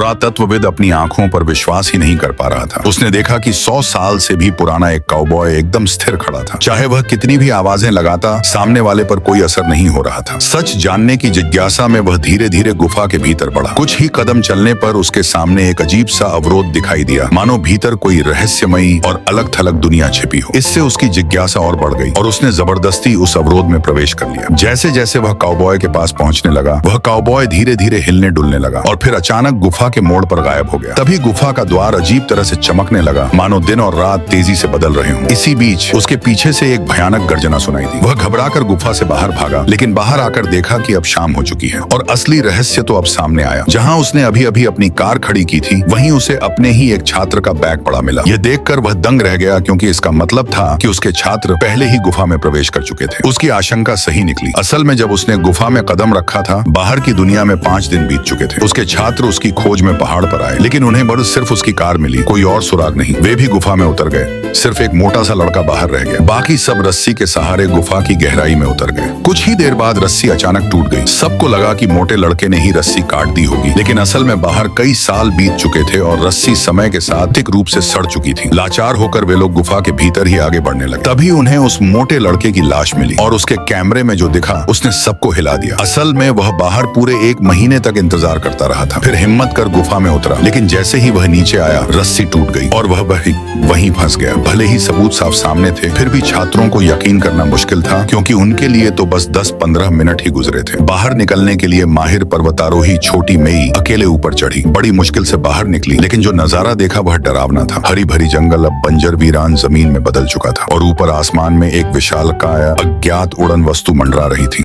पुरातत्वविद अपनी आंखों पर विश्वास ही नहीं कर पा रहा था। उसने देखा कि 100 साल से भी पुराना एक काउबॉय एकदम स्थिर खड़ा था। चाहे वह कितनी भी आवाजें लगाता, सामने वाले पर कोई असर नहीं हो रहा था। सच जानने की जिज्ञासा में वह धीरे धीरे गुफा के भीतर बढ़ा। कुछ ही कदम चलने पर उसके सामने एक अजीब सा अवरोध दिखाई दिया, मानो भीतर कोई रहस्यमयी और अलग थलग दुनिया छिपी हो। इससे उसकी जिज्ञासा और बढ़ गई और उसने जबरदस्ती उस अवरोध में प्रवेश कर लिया। जैसे जैसे वह काउबॉय के पास पहुंचने लगा, वह काउबॉय धीरे धीरे हिलने डुलने लगा और फिर अचानक गुफा के मोड़ पर गायब हो गया। तभी गुफा का द्वार अजीब तरह से चमकने लगा, मानो दिन और रात तेजी से बदल रहे हों। इसी बीच उसके पीछे से एक भयानक गर्जना सुनाई दी। वह घबराकर गुफा से बाहर भागा, लेकिन बाहर आकर देखा कि अब शाम हो चुकी है और असली रहस्य तो अब सामने आया। जहां उसने अभी अभी अपनी कार खड़ी की थी, वहीं उसे अपने ही एक छात्र का बैग पड़ा मिला। यह देखकर वह दंग रह गया, क्योंकि इसका मतलब था कि उसके छात्र पहले ही गुफा में प्रवेश कर चुके थे। उसकी आशंका सही निकली। असल में जब उसने गुफा में कदम रखा था, बाहर की दुनिया में 5 दिन बीत चुके थे। उसके छात्र उसकी खोज में पहाड़ पर आए, लेकिन उन्हें बस सिर्फ उसकी कार मिली, कोई और सुराग नहीं। वे भी गुफा में उतर गए, सिर्फ एक मोटा सा लड़का बाहर रह गया। बाकी सब रस्सी के सहारे गुफा की गहराई में उतर गए। कुछ ही देर बाद रस्सी अचानक टूट गई। सबको लगा कि मोटे लड़के ने ही रस्सी काट दी होगी, लेकिन असल में बाहर कई साल बीत चुके थे और रस्सी समय के साथ ठीक रूप से सड़ चुकी थी। लाचार होकर वे लोग गुफा के भीतर ही आगे बढ़ने लगे। तभी उन्हें उस मोटे लड़के की लाश मिली और उसके कैमरे में जो दिखा, उसने सबको हिला दिया। असल में वह बाहर पूरे 1 महीने तक इंतजार करता रहा था, फिर हिम्मत कर गुफा में उतरा, लेकिन जैसे ही वह नीचे आया, रस्सी टूट गई और वह वहीं फंस गया। भले ही सबूत साफ सामने थे, फिर भी छात्रों को यकीन करना मुश्किल था, क्योंकि उनके लिए तो बस 10-15 मिनट ही गुजरे थे। बाहर निकलने के लिए माहिर पर्वतारोही छोटी मेई अकेले ऊपर चढ़ी। बड़ी मुश्किल से बाहर निकली, लेकिन जो नजारा देखा वह डरावना था। हरी भरी जंगल अब बंजर वीरान जमीन में बदल चुका था और ऊपर आसमान में एक विशालकाय अज्ञात उड़न वस्तु मंडरा रही थी।